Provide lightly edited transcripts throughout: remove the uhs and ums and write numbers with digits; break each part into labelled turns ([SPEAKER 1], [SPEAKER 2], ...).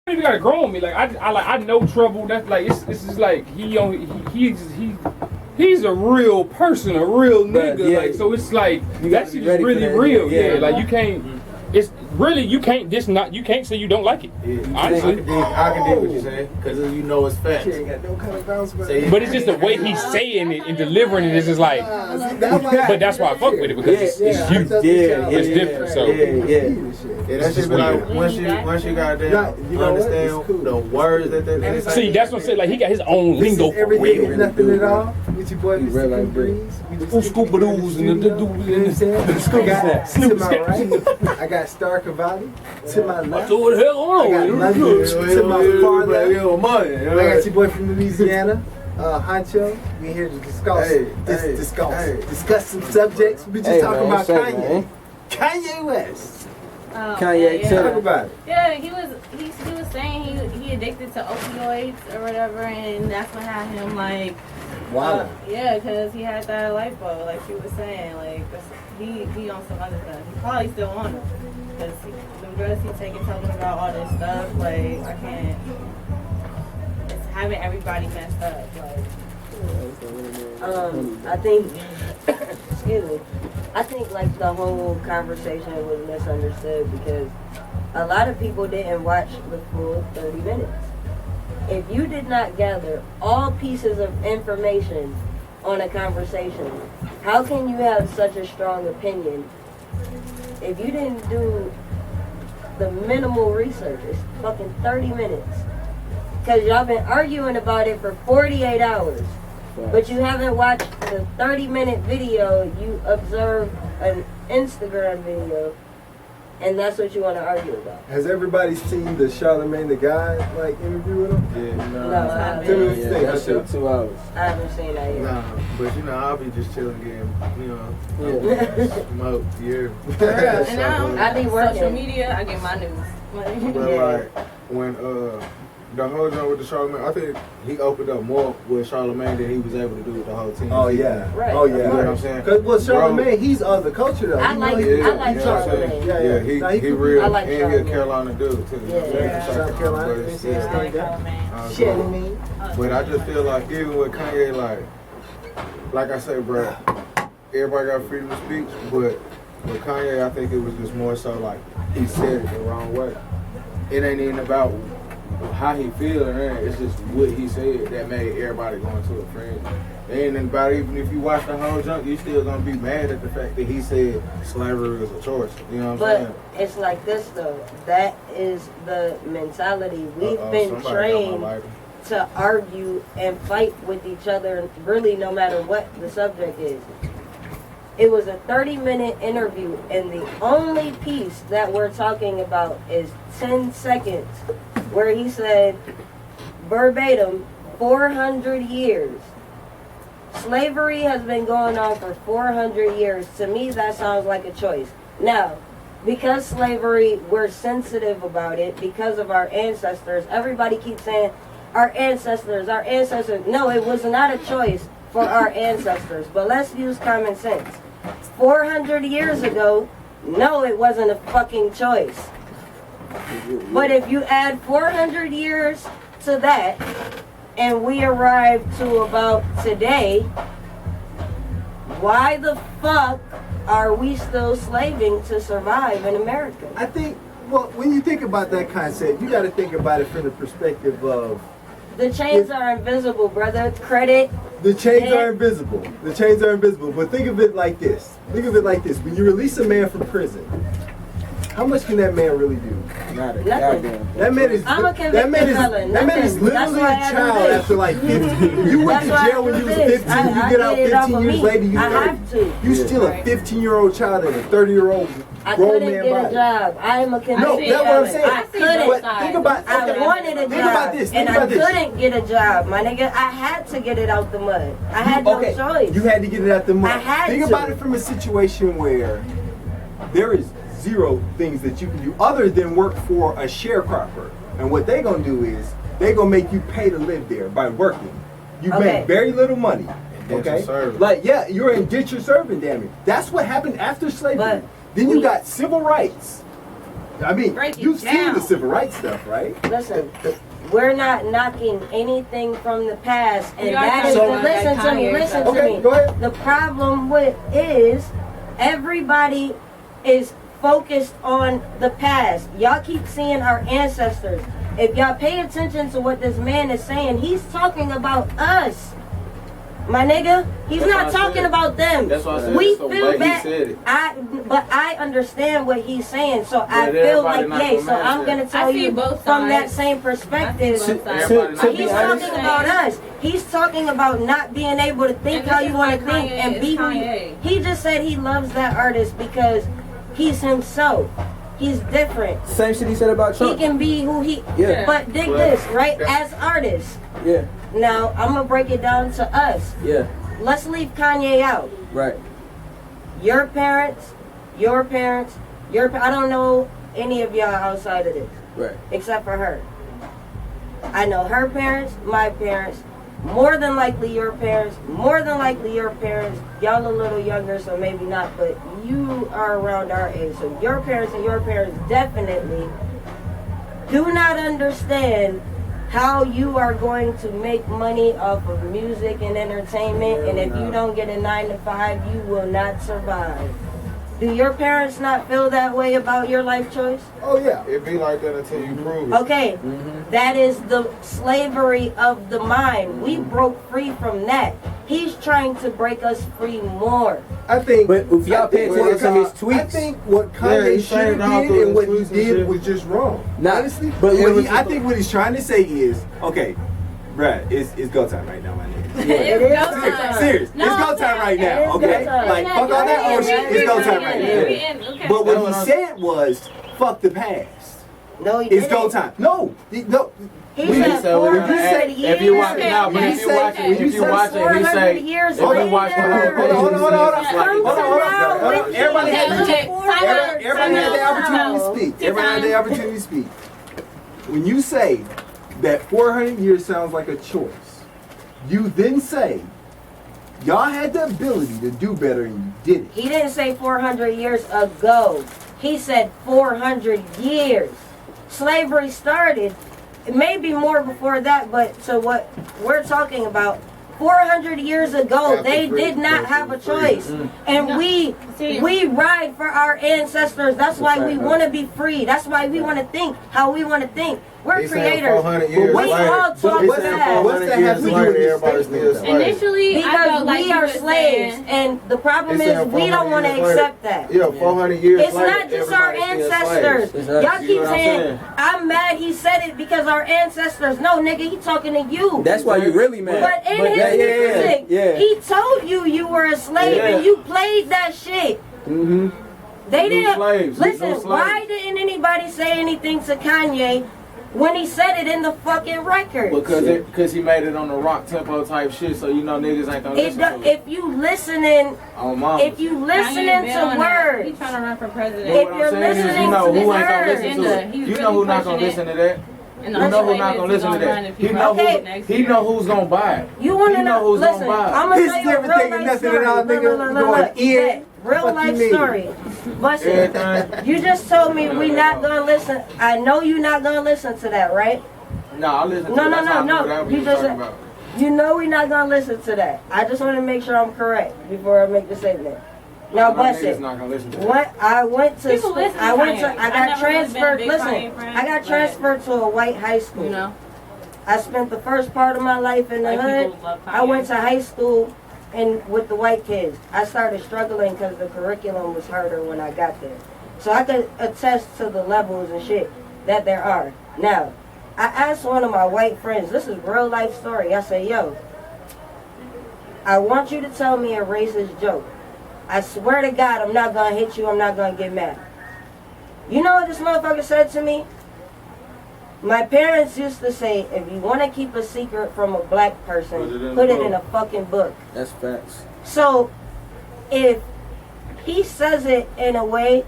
[SPEAKER 1] You gotta grow on me. Like I know trouble. That's like it's just like he's a real person, a real nigga. Yeah, like so it's like that shit is really real. Yeah, like you can't. It's really you can't say you don't like it.
[SPEAKER 2] Yeah,
[SPEAKER 1] honestly,
[SPEAKER 2] I can dig what you're saying because you know it's facts.
[SPEAKER 1] But it's just the way he's saying it and delivering it is just like. But that's why I fuck with it because it's you. It's different. So
[SPEAKER 2] that shit be like once you goddamn understand the words that they say.
[SPEAKER 1] See, that's what I'm saying. Like he got his own lingo for real.
[SPEAKER 3] Nothing at all. With your boy, Mr. KBreeze.
[SPEAKER 1] Scoop-a-doos and the
[SPEAKER 3] to my right, I got Star Cavalli. To my left,
[SPEAKER 1] what the hell on?
[SPEAKER 3] I got London. To my far left, I got your boy from Louisiana, Honcho. We here to discuss some subjects. We just talking about Kanye. Kanye West.
[SPEAKER 4] Kanye,
[SPEAKER 3] talk about it.
[SPEAKER 4] Yeah, he was saying he addicted to opioids or whatever, and that's what had him like.
[SPEAKER 3] Wow.
[SPEAKER 4] Yeah, because he had that lipo, like she was saying, like he on some other stuff. He probably still on it, because the drugs he taking talking about all this stuff, like I can't. It's having everybody messed up, like.
[SPEAKER 5] I think, excuse me, I think like the whole conversation was misunderstood because a lot of people didn't watch the full 30 minutes. If you did not gather all pieces of information on a conversation, how can you have such a strong opinion if you didn't do the minimal research? It's fucking 30 minutes. Because y'all been arguing about it for 48 hours. But you haven't watched the 30-minute video. You observed an Instagram video, and that's what you want to argue about.
[SPEAKER 3] Has everybody seen the Charlamagne the Guy interview with him?
[SPEAKER 2] Yeah,
[SPEAKER 5] No, I haven't.
[SPEAKER 3] That shit 2 hours.
[SPEAKER 5] I haven't seen that yet.
[SPEAKER 2] Nah, but I'll be just chilling getting, smoke,
[SPEAKER 4] And
[SPEAKER 5] I be working.
[SPEAKER 4] social media, I get my news.
[SPEAKER 2] But like when the whole joint with the Charlamagne, I think he opened up more with Charlamagne than he was able to do with the whole team.
[SPEAKER 3] Oh yeah,
[SPEAKER 5] right.
[SPEAKER 3] Oh yeah.
[SPEAKER 2] You know what I'm saying?
[SPEAKER 3] Because Charlamagne, he's of the culture though.
[SPEAKER 5] I like Charlamagne.
[SPEAKER 2] Yeah, he real.
[SPEAKER 5] I like
[SPEAKER 2] and he a Carolina dude too.
[SPEAKER 3] South Carolina.
[SPEAKER 2] But I just feel like even with Kanye, like I said, bro, everybody got freedom of speech, but with Kanye, I think it was just more so like he said it the wrong way. It ain't even about how he feel, it's just what he said that made everybody go into a frenzy. It ain't about even if you watch the whole junk, you still gonna be mad at the fact that he said slavery was a choice. You know what I'm saying?
[SPEAKER 5] But it's like this though. That is the mentality. We've been trained to argue and fight with each other, really no matter what the subject is. It was a 30-minute interview, and the only piece that we're talking about is 10 seconds, where he said, verbatim, 400 years. Slavery has been going on for 400 years. To me, that sounds like a choice. Now, because slavery, we're sensitive about it because of our ancestors. Everybody keeps saying, our ancestors, our ancestors. No, it was not a choice for our ancestors. But let's use common sense. 400 years ago, no, it wasn't a fucking choice. But if you add 400 years to that, and we arrive to about today, why the fuck are we still slaving to survive in America?
[SPEAKER 3] I think, well, when you think about that concept, you got to think about it from the perspective of
[SPEAKER 5] the chains are invisible, brother. Credit.
[SPEAKER 3] The chains are invisible. The chains are invisible. But think of it like this. Think of it like this. When you release a man from prison, how much can that man really do?
[SPEAKER 5] Nothing.
[SPEAKER 3] That man is.
[SPEAKER 5] I'm a convicted felon.
[SPEAKER 3] That man is literally a child after like 15. You went to jail when you was 15. You get out 15 years later. You still a 15-year-old child and a 30-year-old grown man body.
[SPEAKER 5] I couldn't get a job. I am a convicted
[SPEAKER 3] felon. No, that's what I'm saying.
[SPEAKER 5] I couldn't.
[SPEAKER 3] Think about.
[SPEAKER 5] I wanted a job.
[SPEAKER 3] Think about this.
[SPEAKER 5] And I couldn't get a job, my nigga. I had to get it out the mud. I had no choice.
[SPEAKER 3] You had to get it out the mud.
[SPEAKER 5] I had to.
[SPEAKER 3] Think about it from a situation where there is zero things that you can do other than work for a sharecropper. And what they gonna do is they gonna make you pay to live there by working. You make very little money. Okay? Like, yeah, you're indentured serving, damn it. That's what happened after slavery. Then you got civil rights. I mean, you've seen the civil rights stuff, right?
[SPEAKER 5] Listen, we're not knocking anything from the past, and that is listen to me.
[SPEAKER 3] Go ahead.
[SPEAKER 5] The problem is everybody is focused on the past. Y'all keep seeing our ancestors. If y'all pay attention to what this man is saying, he's talking about us. My nigga, he's not talking about them.
[SPEAKER 2] That's what I said.
[SPEAKER 5] We
[SPEAKER 2] so
[SPEAKER 5] feel bad.
[SPEAKER 2] He said it.
[SPEAKER 5] But I understand what he's saying, so I feel like yay. So I'm gonna tell you from that same perspective. He's talking about us. He's talking about not being able to think how you want to think and be who you. He just said he loves that artist because he's himself. He's different.
[SPEAKER 6] Same shit he said about Trump.
[SPEAKER 5] He can be who he.
[SPEAKER 6] Yeah.
[SPEAKER 5] But dig this, right? As artists.
[SPEAKER 6] Yeah.
[SPEAKER 5] Now I'm gonna break it down to us.
[SPEAKER 6] Yeah.
[SPEAKER 5] Let's leave Kanye out.
[SPEAKER 6] Right.
[SPEAKER 5] Your parents, I don't know any of y'all outside of this.
[SPEAKER 6] Right.
[SPEAKER 5] Except for her. I know her parents, my parents, more than likely your parents, y'all a little younger, so maybe not, but you are around our age. So your parents and your parents definitely do not understand how you are going to make money off of music and entertainment, and if you don't get a 9 to 5, you will not survive. Do your parents not feel that way about your life choice?
[SPEAKER 2] Oh yeah, it be like that until you prove it.
[SPEAKER 5] Okay, that is the slavery of the mind. We broke free from that. He's trying to break us free more.
[SPEAKER 3] I think,
[SPEAKER 6] but if y'all pay attention to his tweets,
[SPEAKER 3] I think what Kanye should have did and what he did was just wrong. Honestly, but I think what he's trying to say is, okay, bruh, it's go time right now, my nigga.
[SPEAKER 5] It is go time.
[SPEAKER 3] Serious, it's go time right now. Okay, like fuck all that old shit. It's go time right now. But what he said was, fuck the past.
[SPEAKER 5] No, he didn't.
[SPEAKER 3] It's go time. No.
[SPEAKER 5] He said 400 years.
[SPEAKER 2] If you watch it now, but if you watch it, he say, if you watch the
[SPEAKER 3] hold on. Everybody had the opportunity to speak. When you say that 400 years sounds like a choice, you then say y'all had the ability to do better and you didn't.
[SPEAKER 5] He didn't say 400 years ago. He said 400 years. Slavery started, maybe more before that, but to what we're talking about, 400 years ago, they did not have a choice. And we ride for our ancestors. That's why we want to be free. That's why we want to think how we want to think. We're creators. We all talk fast.
[SPEAKER 3] What's that have to do with this?
[SPEAKER 4] Initially,
[SPEAKER 5] because we are slaves, and the problem is we don't want to accept that.
[SPEAKER 2] Yeah, 400 years
[SPEAKER 5] It's not just our ancestors. Y'all keep saying, I'm mad he said it because our ancestors. No, nigga, he talking to you.
[SPEAKER 6] That's why you really mad.
[SPEAKER 5] But in his music, he told you were a slave and you played that shit. They didn't. Listen, why didn't anybody say anything to Kanye when he said it in the fucking record?
[SPEAKER 2] Because he made it on the rock tempo type shit, so you know niggas ain't gonna listen to it.
[SPEAKER 5] If you listening to words,
[SPEAKER 4] he's trying to run for president.
[SPEAKER 5] If you're listening to words,
[SPEAKER 2] you know who's not gonna listen to that. You know who's not gonna listen to that. He know who's gonna buy it.
[SPEAKER 5] You wanna know who's gonna buy it. I'm gonna tell you a real life story. Real life story. Listen, you just told me we not gonna listen. I know you not gonna listen to that, right?
[SPEAKER 2] No, I listen to
[SPEAKER 5] No. You just said, you know we not gonna listen to that. I just want to make sure I'm correct before I make the statement. Now, bust it. What I got transferred. Listen, I got transferred to a white high school.
[SPEAKER 4] You know,
[SPEAKER 5] I spent the first part of my life in the hood. I went to high school and with the white kids. I started struggling because the curriculum was harder when I got there. So I could attest to the levels and shit that there are. Now, I asked one of my white friends, this is real life story. I said, yo, I want you to tell me a racist joke. I swear to God, I'm not going to hit you. I'm not going to get mad. You know what this motherfucker said to me? My parents used to say, if you want to keep a secret from a black person, put it in a fucking book.
[SPEAKER 6] That's facts.
[SPEAKER 5] So, if he says it in a way...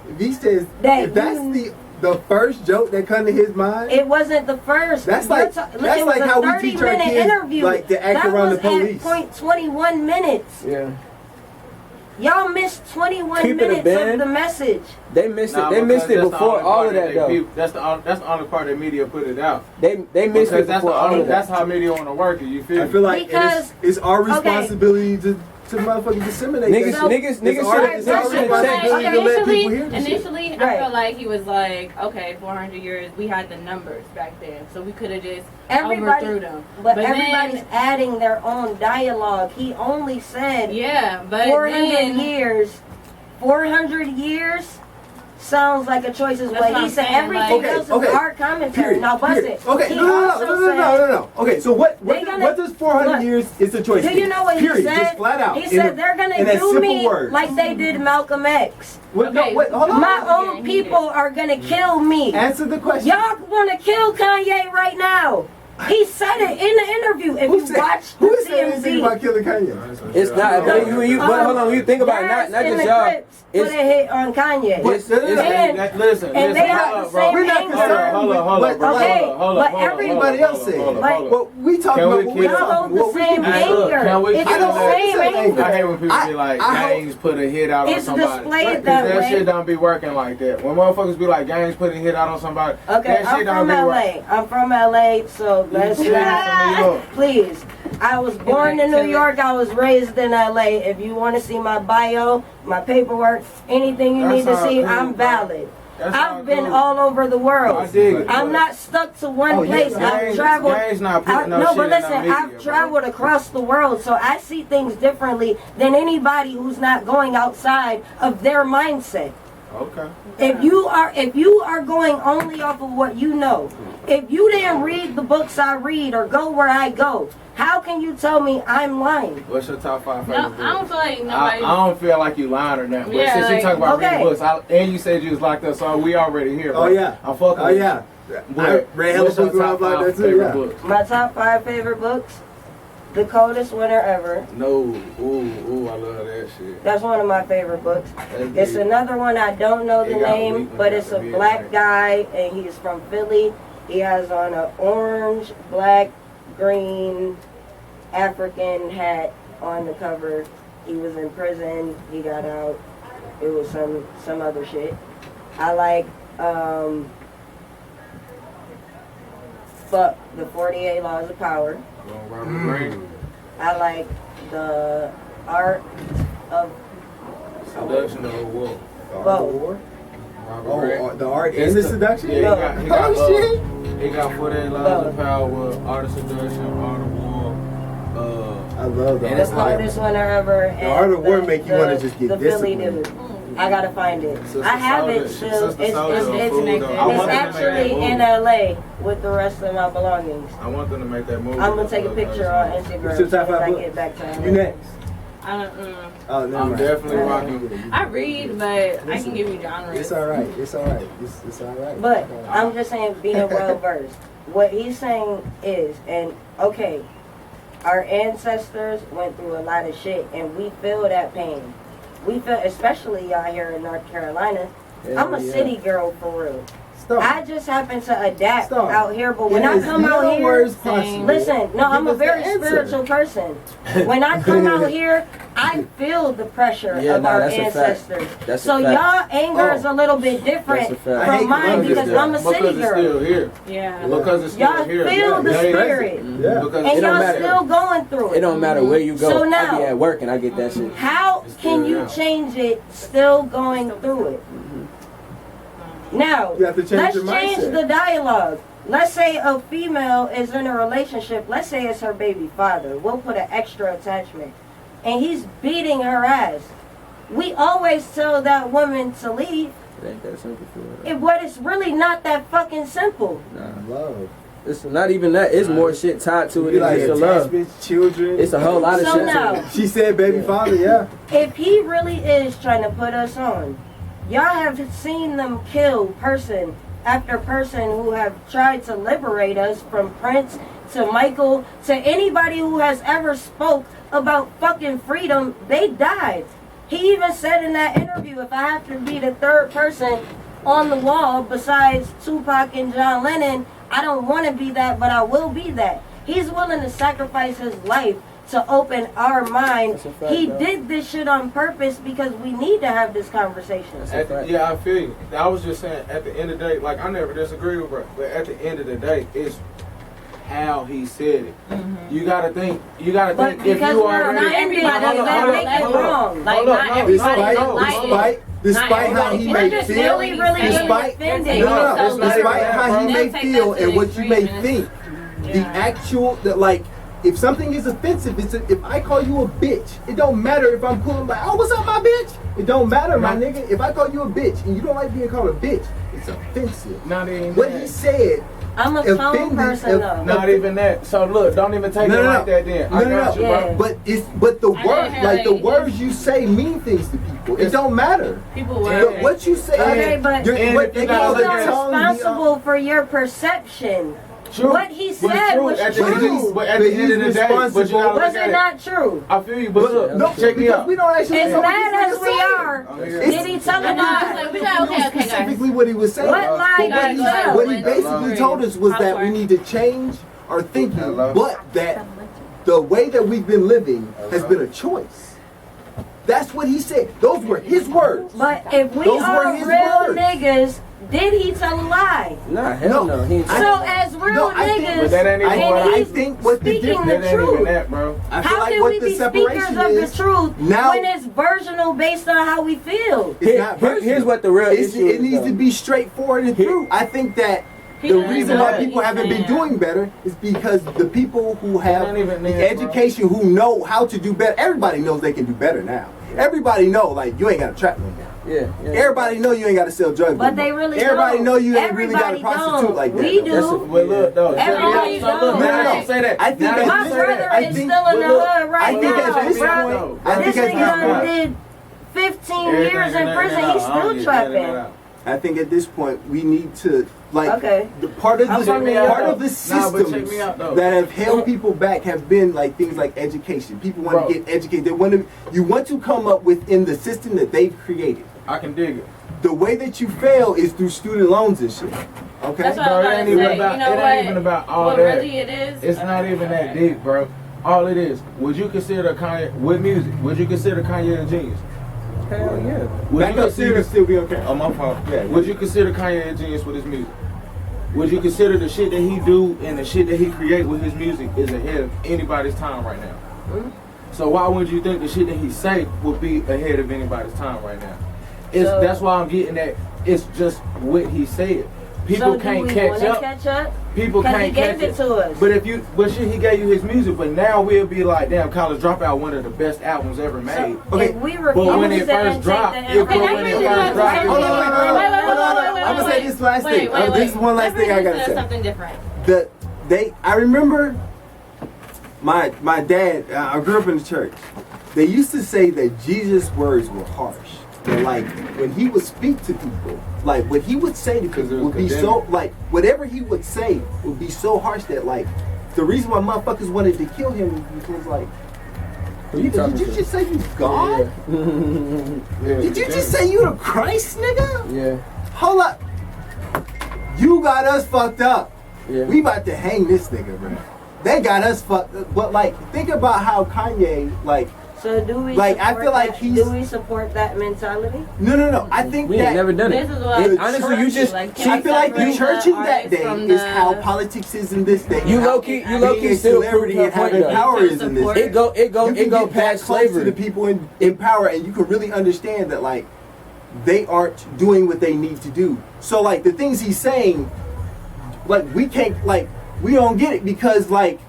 [SPEAKER 3] If he says, if that's the first joke that come to his mind...
[SPEAKER 5] It wasn't the first.
[SPEAKER 3] That's like how we teach our kids
[SPEAKER 5] interview.
[SPEAKER 3] Like, to act around the police.
[SPEAKER 5] That was at 0.21 minutes.
[SPEAKER 6] Yeah.
[SPEAKER 5] Y'all missed 21
[SPEAKER 6] Keep it a
[SPEAKER 5] minutes of
[SPEAKER 6] band.
[SPEAKER 5] the message.
[SPEAKER 6] They missed
[SPEAKER 2] Nah,
[SPEAKER 6] it. They missed it
[SPEAKER 2] because that's the
[SPEAKER 6] before
[SPEAKER 2] only
[SPEAKER 6] all
[SPEAKER 2] part
[SPEAKER 6] of that though.
[SPEAKER 2] That's the only part that media put it out.
[SPEAKER 6] They missed
[SPEAKER 2] Because
[SPEAKER 6] it before all of
[SPEAKER 2] that's
[SPEAKER 6] that.
[SPEAKER 2] how media want to work it. You feel
[SPEAKER 3] I
[SPEAKER 2] me?
[SPEAKER 3] feel like
[SPEAKER 5] Because-
[SPEAKER 3] it's our responsibility to motherfucking disseminate
[SPEAKER 6] Niggas,
[SPEAKER 3] that.
[SPEAKER 5] So-
[SPEAKER 6] niggas, niggas
[SPEAKER 3] It's our
[SPEAKER 6] should have
[SPEAKER 5] so-
[SPEAKER 6] checked.
[SPEAKER 5] Okay,
[SPEAKER 3] to let people hear this shit.
[SPEAKER 4] Initially, I
[SPEAKER 5] Right.
[SPEAKER 4] felt like he was like, okay, 400 years, we had the numbers back then, so we could have just
[SPEAKER 5] Everybody,
[SPEAKER 4] overthrew them.
[SPEAKER 5] but
[SPEAKER 4] then-
[SPEAKER 5] everybody's adding their own dialogue. He only said
[SPEAKER 4] yeah, but
[SPEAKER 5] 400
[SPEAKER 4] then,
[SPEAKER 5] years. 400 years sounds like a choice is
[SPEAKER 4] That's
[SPEAKER 5] what
[SPEAKER 4] what
[SPEAKER 5] he
[SPEAKER 4] I'm
[SPEAKER 5] said.
[SPEAKER 4] saying,
[SPEAKER 5] Everything
[SPEAKER 4] like-
[SPEAKER 5] else is
[SPEAKER 3] Okay,
[SPEAKER 5] hard commentary.
[SPEAKER 3] Period.
[SPEAKER 5] Now bust
[SPEAKER 3] Period.
[SPEAKER 5] it.
[SPEAKER 3] Okay,
[SPEAKER 5] He
[SPEAKER 3] no.
[SPEAKER 5] also said-
[SPEAKER 3] Okay, so what
[SPEAKER 5] They're
[SPEAKER 3] does 400
[SPEAKER 5] look,
[SPEAKER 3] years is a choice?
[SPEAKER 5] Do you know what he
[SPEAKER 3] Period.
[SPEAKER 5] said?
[SPEAKER 3] Just flat out.
[SPEAKER 5] He said they're
[SPEAKER 3] in
[SPEAKER 5] gonna
[SPEAKER 3] that
[SPEAKER 5] do
[SPEAKER 3] simple
[SPEAKER 5] me
[SPEAKER 3] word.
[SPEAKER 5] like they did Malcolm X.
[SPEAKER 3] What, no,
[SPEAKER 4] Okay.
[SPEAKER 3] wait, hold on.
[SPEAKER 5] My own people are gonna kill me.
[SPEAKER 3] Answer the question.
[SPEAKER 5] Y'all wanna kill Kanye right now. He said it in the interview. If you watch the
[SPEAKER 3] who said anything about
[SPEAKER 5] TMZ,
[SPEAKER 3] killing Kanye?
[SPEAKER 6] It's not. But hold on. When you think about it, not
[SPEAKER 5] in
[SPEAKER 6] just
[SPEAKER 5] the
[SPEAKER 6] y'all.
[SPEAKER 5] clips put
[SPEAKER 6] It's
[SPEAKER 5] a hit on Kanye.
[SPEAKER 3] But-
[SPEAKER 5] And-
[SPEAKER 2] Listen,
[SPEAKER 5] and they
[SPEAKER 2] hold
[SPEAKER 5] have
[SPEAKER 2] up,
[SPEAKER 5] the
[SPEAKER 2] bro.
[SPEAKER 5] same
[SPEAKER 3] We're not
[SPEAKER 5] anger.
[SPEAKER 3] concerned
[SPEAKER 2] Hold
[SPEAKER 3] with
[SPEAKER 2] up, hold up, bro.
[SPEAKER 5] Okay,
[SPEAKER 2] Hold up, hold
[SPEAKER 5] but
[SPEAKER 2] up, hold up,
[SPEAKER 3] everybody
[SPEAKER 2] hold up,
[SPEAKER 3] else said.
[SPEAKER 2] hold up,
[SPEAKER 5] Like-
[SPEAKER 2] hold up.
[SPEAKER 3] But we talking
[SPEAKER 2] Can we
[SPEAKER 3] about what we
[SPEAKER 2] kill-
[SPEAKER 5] Y'all
[SPEAKER 3] talking
[SPEAKER 5] hold the
[SPEAKER 3] what we
[SPEAKER 5] same
[SPEAKER 3] can do.
[SPEAKER 5] anger.
[SPEAKER 2] Can we
[SPEAKER 5] It's
[SPEAKER 2] kill
[SPEAKER 5] the
[SPEAKER 2] that?
[SPEAKER 5] same
[SPEAKER 3] I
[SPEAKER 5] anger.
[SPEAKER 2] I hate when people be like,
[SPEAKER 3] I hope-
[SPEAKER 2] gangs put a hit out on
[SPEAKER 5] It's
[SPEAKER 2] somebody.
[SPEAKER 5] displayed
[SPEAKER 2] 'Cause
[SPEAKER 5] that
[SPEAKER 2] that
[SPEAKER 5] way.
[SPEAKER 2] shit don't be working like that. When motherfuckers be like, gangs put a hit out on somebody,
[SPEAKER 5] Okay,
[SPEAKER 2] that
[SPEAKER 5] I'm
[SPEAKER 2] shit don't
[SPEAKER 5] from
[SPEAKER 2] be
[SPEAKER 5] LA.
[SPEAKER 2] working.
[SPEAKER 5] I'm from LA, so let's
[SPEAKER 2] shit from New
[SPEAKER 5] not.
[SPEAKER 2] York.
[SPEAKER 5] Please. I was born in New York. I was raised in LA. If you want to see my bio, my paperwork, anything you need to
[SPEAKER 2] That's all
[SPEAKER 5] see,
[SPEAKER 2] cool,
[SPEAKER 5] I'm
[SPEAKER 2] bro.
[SPEAKER 5] valid.
[SPEAKER 2] That's all
[SPEAKER 5] I've been
[SPEAKER 2] cool.
[SPEAKER 5] all over the world.
[SPEAKER 2] I dig it.
[SPEAKER 5] I'm not stuck to one
[SPEAKER 3] Oh, yeah,
[SPEAKER 5] place. I've
[SPEAKER 2] Gangs-
[SPEAKER 5] traveled.
[SPEAKER 2] gangs not putting no
[SPEAKER 5] No,
[SPEAKER 2] shit
[SPEAKER 5] but
[SPEAKER 2] in no
[SPEAKER 5] listen,
[SPEAKER 2] media,
[SPEAKER 5] I've
[SPEAKER 2] bro.
[SPEAKER 5] traveled across the world, so I see things differently than anybody who's not going outside of their mindset.
[SPEAKER 2] Okay.
[SPEAKER 5] If you are going only off of what you know, if you didn't read the books I read or go where I go, how can you tell me I'm lying?
[SPEAKER 2] What's your top 5
[SPEAKER 4] no,
[SPEAKER 2] favorite books?
[SPEAKER 4] I don't feel like
[SPEAKER 2] I
[SPEAKER 4] nobody.
[SPEAKER 2] don't feel like you lying or nothing. But
[SPEAKER 4] Yeah,
[SPEAKER 2] since you
[SPEAKER 4] like-
[SPEAKER 2] talk about
[SPEAKER 5] Okay.
[SPEAKER 2] reading books, and you said you was locked up, so we already here. Bro.
[SPEAKER 3] Oh yeah.
[SPEAKER 2] I'm fucking.
[SPEAKER 3] Oh
[SPEAKER 2] with
[SPEAKER 3] yeah.
[SPEAKER 2] you.
[SPEAKER 3] I
[SPEAKER 2] But
[SPEAKER 3] read hella
[SPEAKER 2] what's your
[SPEAKER 3] books when I
[SPEAKER 2] top
[SPEAKER 3] was like
[SPEAKER 2] 5
[SPEAKER 3] that too.
[SPEAKER 2] favorite
[SPEAKER 3] Yeah.
[SPEAKER 2] books?
[SPEAKER 5] My top 5 favorite books, The Coldest Winter Ever.
[SPEAKER 2] No. Ooh, I love that shit.
[SPEAKER 5] That's one of my favorite books.
[SPEAKER 2] That's
[SPEAKER 5] It's
[SPEAKER 2] deep.
[SPEAKER 5] another one I don't know the
[SPEAKER 2] It got
[SPEAKER 5] name,
[SPEAKER 2] weak,
[SPEAKER 5] but
[SPEAKER 2] it
[SPEAKER 5] it's
[SPEAKER 2] got
[SPEAKER 5] a
[SPEAKER 2] weird,
[SPEAKER 5] black
[SPEAKER 2] right?
[SPEAKER 5] guy and he's from Philly. He has on an orange, black, green African hat on the cover. He was in prison. He got out. It was some other shit. I like fuck the 48 Laws of Power.
[SPEAKER 2] Going Robert Greene.
[SPEAKER 5] I like the art of
[SPEAKER 2] Seduction of a Wolf.
[SPEAKER 5] both.
[SPEAKER 2] Robert Greene.
[SPEAKER 3] Oh, the art and the seduction?
[SPEAKER 2] Yeah, he got
[SPEAKER 3] Oh, shit.
[SPEAKER 2] He got 48 Laws of Power, Art of Seduction, Art of War.
[SPEAKER 3] I love the
[SPEAKER 2] And
[SPEAKER 5] The
[SPEAKER 2] it's
[SPEAKER 3] art.
[SPEAKER 5] coldest winter ever.
[SPEAKER 3] The art of war make you wanna just get
[SPEAKER 5] the Philly
[SPEAKER 3] disciplined.
[SPEAKER 5] dude. I gotta find it.
[SPEAKER 2] Sister
[SPEAKER 5] I have
[SPEAKER 2] Soldier-
[SPEAKER 5] it still.
[SPEAKER 2] Sister
[SPEAKER 5] It's
[SPEAKER 2] Soldier
[SPEAKER 5] it's,
[SPEAKER 2] on
[SPEAKER 5] it's,
[SPEAKER 2] food,
[SPEAKER 5] it's,
[SPEAKER 2] though. I want them to make
[SPEAKER 5] actually
[SPEAKER 2] that
[SPEAKER 5] in
[SPEAKER 2] movie.
[SPEAKER 5] LA with the rest of my belongings.
[SPEAKER 2] I want them to make that movie.
[SPEAKER 5] I'm gonna take a picture on Instagram
[SPEAKER 3] What's your top
[SPEAKER 5] as I
[SPEAKER 3] 5
[SPEAKER 5] get
[SPEAKER 3] books?
[SPEAKER 5] back to LA.
[SPEAKER 3] You next.
[SPEAKER 4] I don't.
[SPEAKER 3] Oh, never
[SPEAKER 2] I'm
[SPEAKER 3] mind.
[SPEAKER 2] definitely
[SPEAKER 3] Yeah,
[SPEAKER 2] rocking.
[SPEAKER 3] yeah,
[SPEAKER 4] I read, but I can give you genres.
[SPEAKER 3] It's all right. It's all right. It's all right.
[SPEAKER 5] But I'm just saying, being well versed. What he's saying is, and okay, our ancestors went through a lot of shit, and we feel that pain. We feel, especially y'all here in North Carolina. I'm a city girl for real.
[SPEAKER 3] Stop.
[SPEAKER 5] I just happen to adapt
[SPEAKER 3] Stop.
[SPEAKER 5] out here, but when
[SPEAKER 3] It
[SPEAKER 5] I
[SPEAKER 3] is
[SPEAKER 5] come out
[SPEAKER 3] your
[SPEAKER 5] here,
[SPEAKER 3] words possible.
[SPEAKER 5] listen, no, I'm a
[SPEAKER 3] Give us the
[SPEAKER 5] very
[SPEAKER 3] answer.
[SPEAKER 5] spiritual person. When I come out here, I feel the pressure
[SPEAKER 6] Yeah,
[SPEAKER 5] of
[SPEAKER 6] nah,
[SPEAKER 5] our
[SPEAKER 6] that's a fact.
[SPEAKER 5] ancestors.
[SPEAKER 6] That's a
[SPEAKER 5] So
[SPEAKER 6] fact.
[SPEAKER 5] y'all anger is a little bit different
[SPEAKER 6] That's a fact.
[SPEAKER 3] I hate
[SPEAKER 5] from mine
[SPEAKER 3] Columbus
[SPEAKER 5] because
[SPEAKER 3] Day.
[SPEAKER 5] I'm a city
[SPEAKER 2] Because it's
[SPEAKER 5] girl.
[SPEAKER 2] still here.
[SPEAKER 4] Yeah.
[SPEAKER 2] Because it's still
[SPEAKER 5] Y'all
[SPEAKER 2] here.
[SPEAKER 5] feel the
[SPEAKER 2] Yeah, yeah.
[SPEAKER 5] spirit.
[SPEAKER 3] Yeah.
[SPEAKER 2] Because
[SPEAKER 5] And
[SPEAKER 6] It don't
[SPEAKER 5] y'all
[SPEAKER 6] matter.
[SPEAKER 5] still going through
[SPEAKER 6] It
[SPEAKER 5] it.
[SPEAKER 6] don't matter where you go.
[SPEAKER 5] So
[SPEAKER 6] I
[SPEAKER 5] now-
[SPEAKER 6] be at work and I get that shit.
[SPEAKER 5] How
[SPEAKER 2] It's
[SPEAKER 5] can
[SPEAKER 2] still
[SPEAKER 5] you
[SPEAKER 2] there.
[SPEAKER 5] change it still going through it? Now,
[SPEAKER 3] You have to change
[SPEAKER 5] let's
[SPEAKER 3] your
[SPEAKER 5] change
[SPEAKER 3] mindset.
[SPEAKER 5] the dialogue. Let's say a female is in a relationship. Let's say it's her baby father. We'll put an extra attachment. And he's beating her ass. We always tell that woman to leave.
[SPEAKER 6] It ain't that simple for her.
[SPEAKER 5] But it's really not that fucking simple.
[SPEAKER 3] Love.
[SPEAKER 6] It's not even that. It's more shit tied to it
[SPEAKER 3] You
[SPEAKER 6] than
[SPEAKER 3] like
[SPEAKER 6] just the love.
[SPEAKER 3] attachments, children.
[SPEAKER 6] It's a whole lot of
[SPEAKER 5] So
[SPEAKER 6] shit
[SPEAKER 5] now-
[SPEAKER 6] to it.
[SPEAKER 3] She said baby father, yeah.
[SPEAKER 5] If he really is trying to put us on, y'all have seen them kill person after person who have tried to liberate us, from Prince to Michael to anybody who has ever spoke about fucking freedom. They died. He even said in that interview, if I have to be the third person on the wall besides Tupac and John Lennon, I don't want to be that, but I will be that. He's willing to sacrifice his life to open our mind.
[SPEAKER 6] Fact,
[SPEAKER 5] He
[SPEAKER 6] though.
[SPEAKER 5] did this shit on purpose because we need to have this conversation.
[SPEAKER 2] Yeah, I feel you. I was just saying, at the end of the day, like, I never disagree with bro, but at the end of the day, it's how he said it.
[SPEAKER 4] Mm-hmm.
[SPEAKER 2] You gotta think if you already...
[SPEAKER 5] Not everybody that make it wrong.
[SPEAKER 4] Like, not everybody like
[SPEAKER 3] Despite how he may feel, despite how he may feel and what you may think, the actual, like, if something is offensive, if I call you a bitch, it don't matter if I'm cool and like, oh, what's up, my bitch? It don't matter, my nigga. If I call you a bitch and you don't like being called a bitch, it's offensive.
[SPEAKER 2] Not even
[SPEAKER 3] what
[SPEAKER 2] that.
[SPEAKER 3] he said.
[SPEAKER 5] I'm a phone person though.
[SPEAKER 2] Not even that. So look, don't even take it like that then. I got you, bro.
[SPEAKER 3] But the words, like the words you say mean things to people. It don't matter.
[SPEAKER 4] People were
[SPEAKER 3] what you say.
[SPEAKER 5] Okay, but
[SPEAKER 3] they call
[SPEAKER 5] he's
[SPEAKER 3] it
[SPEAKER 5] not responsible for your perception.
[SPEAKER 2] True.
[SPEAKER 5] What he said was true.
[SPEAKER 2] But at the end of the day, but you gotta
[SPEAKER 5] Was it not true?
[SPEAKER 2] I feel you, but look, check me out.
[SPEAKER 3] We don't actually.
[SPEAKER 5] As mad as we are, did he tell me that?
[SPEAKER 4] Okay,
[SPEAKER 3] Specifically, what he was saying.
[SPEAKER 5] What lie?
[SPEAKER 3] What he basically told us was that we need to change our thinking, but that the way that we've been living has been a choice. That's what he said. Those were his words.
[SPEAKER 5] But if we are real niggas, did he tell a lie?
[SPEAKER 6] Nah, hell no. He ain't
[SPEAKER 5] So as real niggas,
[SPEAKER 2] but that ain't even
[SPEAKER 5] and he's
[SPEAKER 3] think what the
[SPEAKER 5] speaking
[SPEAKER 3] difference.
[SPEAKER 5] the truth.
[SPEAKER 2] That, bro.
[SPEAKER 3] I feel
[SPEAKER 5] How
[SPEAKER 3] like
[SPEAKER 5] can
[SPEAKER 3] what
[SPEAKER 5] we
[SPEAKER 3] the
[SPEAKER 5] be
[SPEAKER 3] separation
[SPEAKER 5] speakers of the
[SPEAKER 3] is
[SPEAKER 5] truth
[SPEAKER 3] now,
[SPEAKER 5] when it's versional based on how we feel?
[SPEAKER 3] it's not
[SPEAKER 6] here's what the real issue is.
[SPEAKER 3] It needs to be straightforward and true. I think that the reason why people haven't been doing better is because the people who have the education, who know how to do better, everybody knows they can do better now. Everybody know, like, you ain't got to trap no more.
[SPEAKER 6] Yeah.
[SPEAKER 3] Everybody know you ain't got to sell drugs.
[SPEAKER 5] But they really
[SPEAKER 3] Everybody
[SPEAKER 5] don't.
[SPEAKER 3] know you ain't really got to prostitute like that.
[SPEAKER 5] We
[SPEAKER 3] though.
[SPEAKER 5] do.
[SPEAKER 2] Well, look, though.
[SPEAKER 5] Everybody don't.
[SPEAKER 2] No, say that.
[SPEAKER 3] I think
[SPEAKER 5] My brother is still in the hood right now, bro. This nigga did 15 years in prison. He's still trapping.
[SPEAKER 3] I think at this point we need to
[SPEAKER 5] Okay.
[SPEAKER 3] the part of the systems that have held people back have been like things like education. People want to get educated. They want to. You want to come up within the system that they've created.
[SPEAKER 2] I can dig it.
[SPEAKER 3] The way that you fail is through student loans and shit. Okay.
[SPEAKER 4] That's what I was about to say. You know
[SPEAKER 2] it ain't even about all
[SPEAKER 4] what
[SPEAKER 2] that.
[SPEAKER 4] really it is?
[SPEAKER 2] It's not even that deep, bro. All it is. Would you consider Kanye with music? Would you consider Kanye a genius?
[SPEAKER 6] Hell yeah.
[SPEAKER 2] Would you consider
[SPEAKER 3] still be okay?
[SPEAKER 2] Oh, my fault. Yeah. Would you consider Kanye a genius with his music? Would you consider the shit that he do and the shit that he create with his music is ahead of anybody's time right now?
[SPEAKER 5] Mm-hmm.
[SPEAKER 2] So why would you think the shit that he say would be ahead of anybody's time right now? That's why I'm getting at. It's just what he said. People can't catch up. People can't catch
[SPEAKER 5] it to us.
[SPEAKER 2] But shit, he gave you his music. But now we'll be like, damn, College Dropout, one of the best albums ever made.
[SPEAKER 5] Okay, if we refuse
[SPEAKER 2] but when it
[SPEAKER 5] to
[SPEAKER 2] first dropped, I'm
[SPEAKER 3] gonna say this last thing. This is one last thing I gotta say.
[SPEAKER 4] Something different.
[SPEAKER 3] I remember my dad. I grew up in the church. They used to say that Jesus' words were harsh. But like when he would speak to people, like what he would say to people would be so like whatever he would say would be so harsh that like the reason why motherfuckers wanted to kill him was because like did you just say you God? Yeah. Did you just say you the Christ, nigga?
[SPEAKER 6] Yeah.
[SPEAKER 3] Hold up. You got us fucked up.
[SPEAKER 6] Yeah.
[SPEAKER 3] We about to hang this nigga, bro. They got us fucked up. But like think about how Kanye like.
[SPEAKER 5] So do we?
[SPEAKER 3] Like I feel like
[SPEAKER 5] do we support that mentality?
[SPEAKER 3] No. I think
[SPEAKER 6] we ain't never done it.
[SPEAKER 4] This is what
[SPEAKER 6] honestly, you just.
[SPEAKER 5] Like,
[SPEAKER 3] I feel like the church in that day is how politics is in this day.
[SPEAKER 6] You low key still
[SPEAKER 3] celebrity and having power is in this.
[SPEAKER 6] It go past slavery
[SPEAKER 3] to the people in power, and you can really understand that like they aren't doing what they need to do. So like the things he's saying, like we can't like we don't get it because like.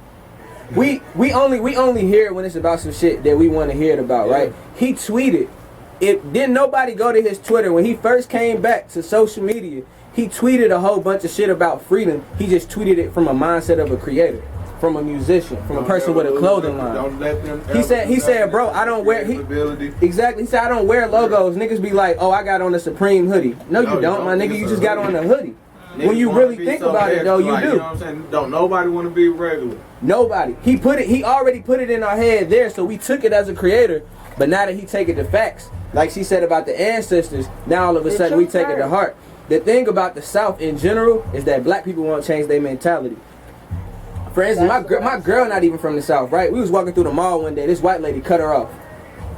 [SPEAKER 6] We only hear it when it's about some shit that we want to hear it about, right? He tweeted. Didn't nobody go to his Twitter when he first came back to social media? He tweeted a whole bunch of shit about freedom. He just tweeted it from a mindset of a creator, from a musician, from a person with a clothing line.
[SPEAKER 2] Don't let them.
[SPEAKER 6] He said, bro, I don't wear. Exactly. He said, I don't wear logos. Niggas be like, oh, I got on a Supreme hoodie. No, you don't, my nigga. You just got on a hoodie. When you really think about it, though, you do.
[SPEAKER 2] You know what I'm saying? Don't nobody want to be regular.
[SPEAKER 6] Nobody. He already put it in our head there, so we took it as a creator. But now that he take it to facts, like she said about the ancestors, now all of a sudden we take it to heart. The thing about the South in general is that black people won't change their mentality. For instance, my girl not even from the South, right? We was walking through the mall one day. This white lady cut her off.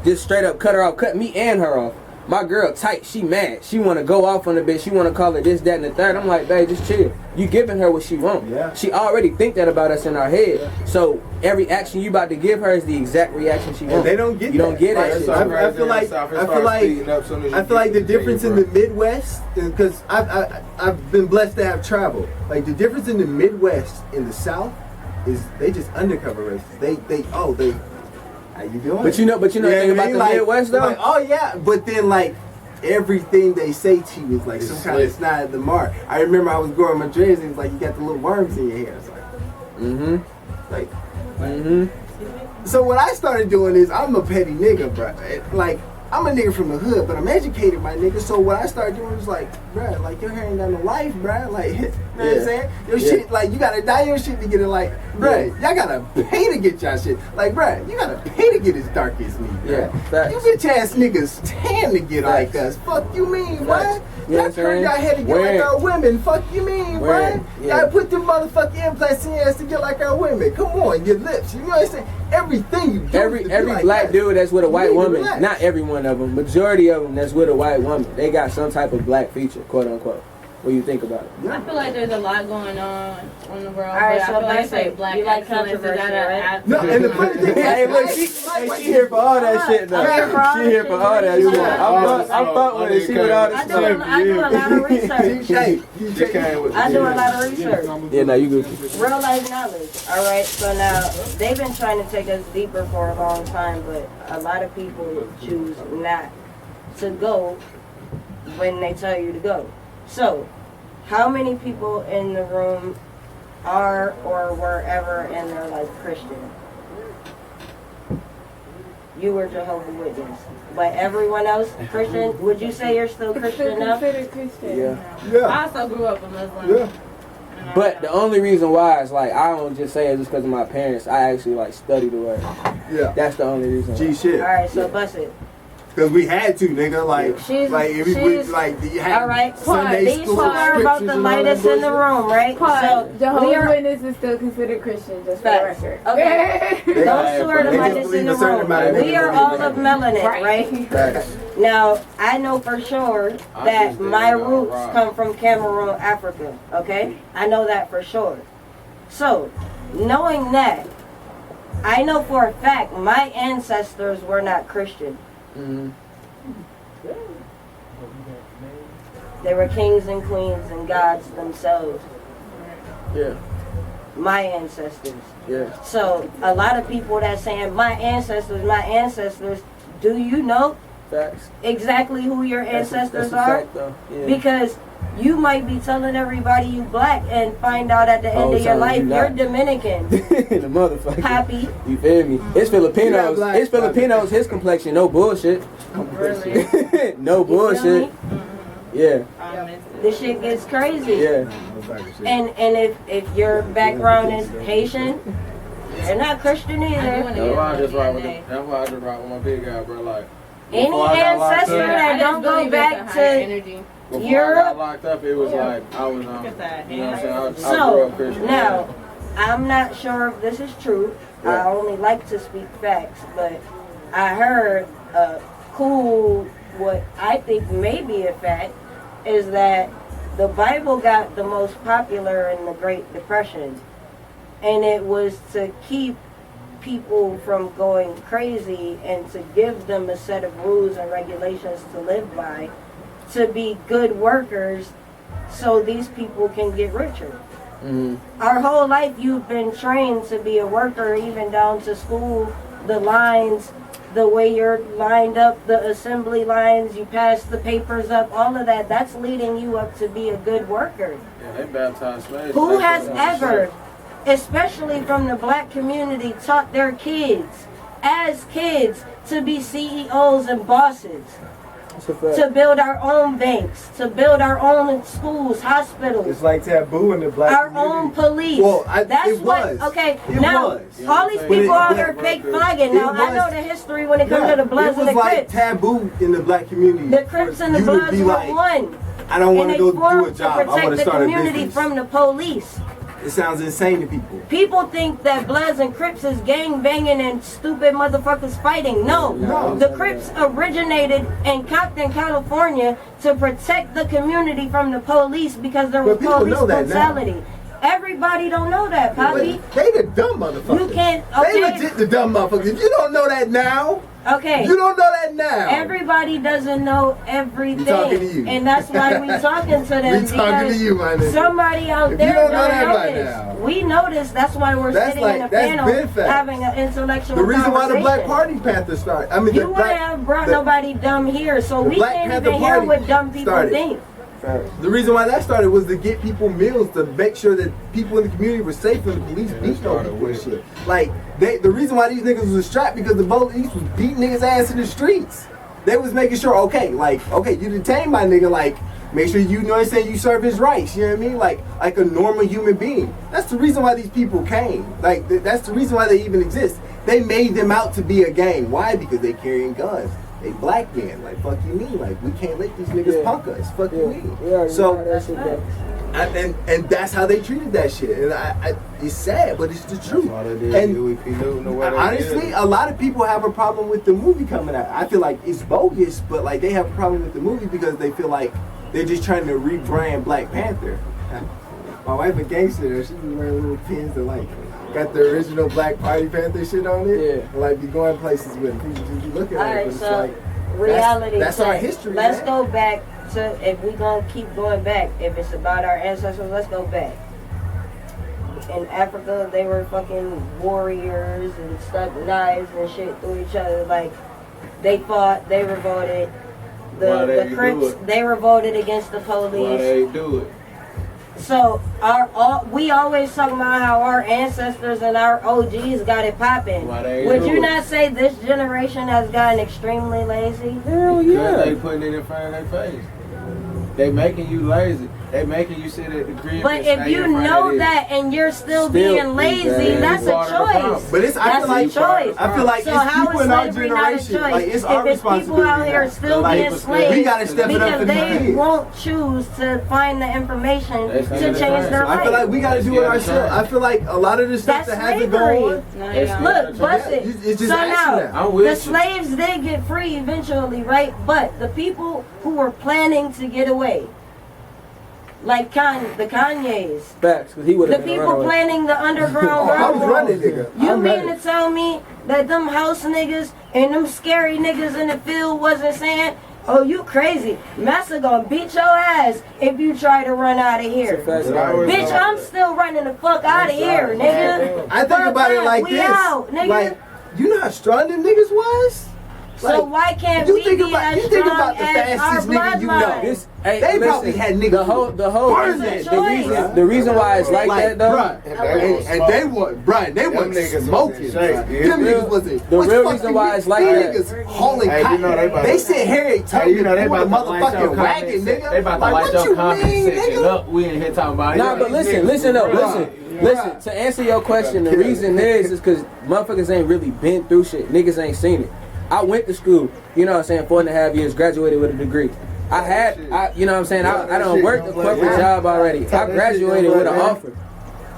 [SPEAKER 6] Just straight up cut her off. Cut me and her off. My girl tight. She mad. She want to go off on the bitch. She want to call her this, that, and the third. I'm like, babe, just chill. You giving her what she want. Yeah. She already think that about us in our head. Yeah. So every action you about to give her is the exact reaction she wants.
[SPEAKER 3] They don't get. You don't get that shit. I feel like the difference in the Midwest, because I've been blessed to have traveled. Like the difference in the Midwest and the South is they just undercover racists. They how you doing?
[SPEAKER 6] But you know the thing about the Midwest though?
[SPEAKER 3] Like, oh yeah, but then like everything they say to you is like some kind of snide at the mark. I remember I was growing my dreads and it's like you got the little worms in your hair. It's like, So what I started doing is I'm a petty nigga, bro. Like I'm a nigga from the hood, but I'm educated, my nigga. So what I started doing was like, bruh, like your hair ain't got no life, bruh. Like, you know what I'm saying? Your shit, like you gotta dye your shit to get it. Like, bruh, y'all gotta pay to get y'all shit. Like, bruh, you gotta pay to get as dark as me, bruh.
[SPEAKER 6] Yeah,
[SPEAKER 3] you bitch ass niggas tan to get like us. Fuck you mean, bruh? Y'all turn y'all head to get like our women. Fuck you mean, bruh? Y'all put them motherfucking implants in your ass to get like our women. Come on, your lips. You know what I'm saying? Everything you do.
[SPEAKER 6] Every black dude that's with a white woman, not everyone of them, majority of them that's with a white woman, they got some type of black feature, quote unquote. What do you think about it?
[SPEAKER 4] I feel like there's a lot going on in the world.
[SPEAKER 5] All right,
[SPEAKER 4] so
[SPEAKER 5] I feel
[SPEAKER 4] like black
[SPEAKER 5] like
[SPEAKER 4] controversy, right?
[SPEAKER 3] No, and the funny thing
[SPEAKER 6] she here for all that shit though. She here for all that shit. I'm fuck with it. She with all this stuff.
[SPEAKER 5] I do a lot of research. I do a lot of research.
[SPEAKER 6] Yeah, no, you good.
[SPEAKER 5] Real life knowledge. All right, so now they've been trying to take us deeper for a long time, but a lot of people choose not to go when they tell you to go. So, how many people in the room are or were ever in their life Christian? You were Jehovah's Witness. But everyone else Christian? Would you say you're still Christian now?
[SPEAKER 4] Christian.
[SPEAKER 6] Yeah.
[SPEAKER 4] I also grew up a Muslim.
[SPEAKER 3] Yeah.
[SPEAKER 6] But the only reason why is like I don't just say it just because of my parents. I actually like study the word.
[SPEAKER 3] Yeah.
[SPEAKER 6] That's the only reason.
[SPEAKER 3] G shit.
[SPEAKER 5] All right, so bust it.
[SPEAKER 3] Because we had to, nigga. Like you had
[SPEAKER 5] all right.
[SPEAKER 3] Sunday
[SPEAKER 5] These
[SPEAKER 3] school
[SPEAKER 5] are about the lightest in the room, right?
[SPEAKER 7] So Jehovah's Witness is still considered Christian, just for the record.
[SPEAKER 5] Okay. Those two are the lightest in the room. We are all of melanin, right? Now, I know for sure that my roots come from Cameroon, Africa. Okay? I know that for sure. So, knowing that, I know for a fact my ancestors were not Christian. They were kings and queens and gods themselves.
[SPEAKER 6] Yeah.
[SPEAKER 5] My ancestors.
[SPEAKER 6] Yeah.
[SPEAKER 5] So a lot of people that saying my ancestors, do you know
[SPEAKER 6] Facts.
[SPEAKER 5] exactly who your ancestors are?
[SPEAKER 6] Fact, though. Yeah.
[SPEAKER 5] Because you might be telling everybody you black and find out at the end of your life you're Dominican.
[SPEAKER 6] The motherfucker.
[SPEAKER 5] Happy.
[SPEAKER 6] You feel me? It's Filipinos. It's Filipinos. His complexion. No bullshit.
[SPEAKER 5] Really?
[SPEAKER 6] No bullshit. Yeah.
[SPEAKER 5] This shit gets crazy.
[SPEAKER 6] Yeah.
[SPEAKER 5] And if your background is Haitian, they're not Christian either.
[SPEAKER 2] That's why I just rock with my big guy, bro. Like
[SPEAKER 5] any ancestor that don't go back to
[SPEAKER 2] before I got locked up, it was like I was you know what I'm saying? I grew up Christian.
[SPEAKER 5] Now, I'm not sure if this is true. I only like to speak facts, but I heard what I think may be a fact is that the Bible got the most popular in the Great Depression, and it was to keep people from going crazy and to give them a set of rules and regulations to live by, to be good workers so these people can get richer. Our whole life you've been trained to be a worker, even down to school, the lines, the way you're lined up, the assembly lines, you pass the papers up, all of that, that's leading you up to be a good worker.
[SPEAKER 2] Yeah, they baptized slaves.
[SPEAKER 5] Who has ever, especially from the black community, taught their kids, as kids, to be CEOs and bosses? To build our own banks, to build our own schools, hospitals.
[SPEAKER 3] It's like taboo in the black
[SPEAKER 5] our
[SPEAKER 3] community.
[SPEAKER 5] Own police.
[SPEAKER 3] Well,
[SPEAKER 5] that's
[SPEAKER 3] it was.
[SPEAKER 5] Okay,
[SPEAKER 3] it
[SPEAKER 5] now,
[SPEAKER 3] was.
[SPEAKER 5] all these people out here fake flagging. Now, I know the history when it comes to the Bloods and the Crips.
[SPEAKER 3] It was like taboo in the black community.
[SPEAKER 5] The Crips and the Bloods were one.
[SPEAKER 3] I don't want to go do a job.
[SPEAKER 5] To protect the community from the police.
[SPEAKER 3] It sounds insane to people.
[SPEAKER 5] People think that Bloods and Crips is gang banging and stupid motherfuckers fighting. No. The Crips originated in Compton, California to protect the community from the police because there was police brutality. Everybody don't know that, Poppy.
[SPEAKER 3] They the dumb motherfuckers.
[SPEAKER 5] You can't.
[SPEAKER 3] They legit the dumb motherfuckers. If you don't know that now, you don't know that now.
[SPEAKER 5] Everybody doesn't know everything.
[SPEAKER 3] We talking to you.
[SPEAKER 5] And that's why we talking to them.
[SPEAKER 3] We talking to you, my nigga.
[SPEAKER 5] Somebody out
[SPEAKER 3] if
[SPEAKER 5] there
[SPEAKER 3] you don't know
[SPEAKER 5] that
[SPEAKER 3] by
[SPEAKER 5] this.
[SPEAKER 3] now.
[SPEAKER 5] We know this. That's why we're sitting in a panel having an intellectual
[SPEAKER 3] The reason why the Black
[SPEAKER 5] conversation.
[SPEAKER 3] Party Panther started. I mean,
[SPEAKER 5] You wouldn't have brought nobody dumb here, so we can't even hear what dumb people think.
[SPEAKER 3] The reason why that started was to get people meals to make sure that people in the community were safe and the police beat no people and shit. Like, the reason why these niggas was strapped because the police was beating niggas' ass in the streets. They was making sure, okay, you detain my nigga, like, make sure you know what I'm saying, you serve his rights, you know what I mean? Like a normal human being. That's the reason why these people came. Like, that's the reason why they even exist. They made them out to be a gang. Why? Because they carrying guns. They black men, like, fuck you mean, like, we can't let these niggas punk us, fuck you mean. So, and that's how they treated that shit, and it's sad, but it's the truth. And honestly, a lot of people have a problem with the movie coming out. I feel like it's bogus, but like they have a problem with the movie because they feel like they're just trying to rebrand Black Panther. My wife a gangster, she be wearing little pins that like got the original Black Party Panther shit on it. Yeah. And, like be going places with it. People look at it, but it's like
[SPEAKER 5] reality.
[SPEAKER 3] That's our history.
[SPEAKER 5] Let's go back to, if we gonna keep going back, if it's about our ancestors, let's go back. In Africa, they were fucking warriors and stuck knives and shit through each other. Like, they fought, they revolted. The Crips, they revolted against the police.
[SPEAKER 2] Why they do it?
[SPEAKER 5] So we always talk about how our ancestors and our OGs got it popping. Would you not say this generation has gotten extremely lazy?
[SPEAKER 6] Hell yeah.
[SPEAKER 2] Because they putting it in front of their face. They making you lazy. They making you sit at the crib.
[SPEAKER 5] But if you know that and you're still being lazy, that's a choice.
[SPEAKER 3] But I feel like
[SPEAKER 5] so
[SPEAKER 3] it's people in our generation. Like it's our responsibility.
[SPEAKER 5] People out here still being slaves,
[SPEAKER 3] we gotta step it up
[SPEAKER 5] because they won't choose to find the information to change their life.
[SPEAKER 3] I feel like we gotta do it ourselves. I feel like a lot of the stuff that has to go on.
[SPEAKER 5] Look, bust it.
[SPEAKER 3] It's just
[SPEAKER 5] so now,
[SPEAKER 3] the
[SPEAKER 5] slaves did get free eventually, right? But the people who were planning to get away, like the Kanyes.
[SPEAKER 6] Facts, because he would have
[SPEAKER 5] been the people planning the underground
[SPEAKER 3] I was running, nigga.
[SPEAKER 5] You mean to tell me that them house niggas and them scary niggas in the field wasn't saying, oh, you crazy. Massa gonna beat your ass if you try to run out of here. Bitch, I'm still running the fuck out of here, nigga.
[SPEAKER 3] I think about it like this.
[SPEAKER 5] Out, nigga.
[SPEAKER 3] Like, you know how strong them niggas was?
[SPEAKER 5] So why can't we be as strong as our bloodline?
[SPEAKER 3] They probably had niggas.
[SPEAKER 6] The reason why it's like that though,
[SPEAKER 3] and they wasn't smoking. Them niggas wasn't.
[SPEAKER 6] The real reason why it's like that.
[SPEAKER 3] Niggas hauling cotton. They said Harriet Tubman pulled a motherfucking wagon, nigga.
[SPEAKER 2] They about to light your comment section up. We ain't here talking about it.
[SPEAKER 6] Nah, but listen though. Listen, to answer your question, the reason is because motherfuckers ain't really been through shit. Niggas ain't seen it. I went to school, you know what I'm saying, 4.5 years, graduated with a degree. You know what I'm saying, I done worked a corporate job already. I graduated with an offer.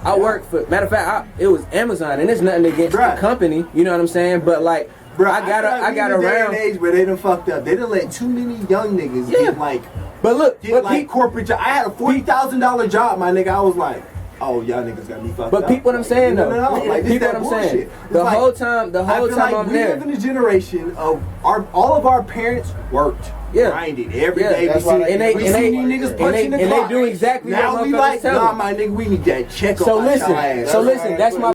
[SPEAKER 6] I worked for, matter of fact, it was Amazon, and there's nothing against the company, you know what I'm saying, but like, I got around.
[SPEAKER 3] Age where they done fucked up. They done let too many young niggas get like, corporate job. I had a $40,000 job, my nigga. I was like, oh, y'all niggas got me fucked up.
[SPEAKER 6] But people what I'm saying though.
[SPEAKER 3] No. Like,
[SPEAKER 6] people what I'm saying. The whole time I'm
[SPEAKER 3] we
[SPEAKER 6] there.
[SPEAKER 3] live in a generation of all of our parents worked. Grinded every day.
[SPEAKER 6] And they do exactly
[SPEAKER 3] now
[SPEAKER 6] what
[SPEAKER 3] we
[SPEAKER 6] motherfuckers
[SPEAKER 3] like,
[SPEAKER 6] tell
[SPEAKER 3] nah, my nigga, we need that check
[SPEAKER 6] so
[SPEAKER 3] on
[SPEAKER 6] listen,
[SPEAKER 3] my ass.
[SPEAKER 6] so listen, that's my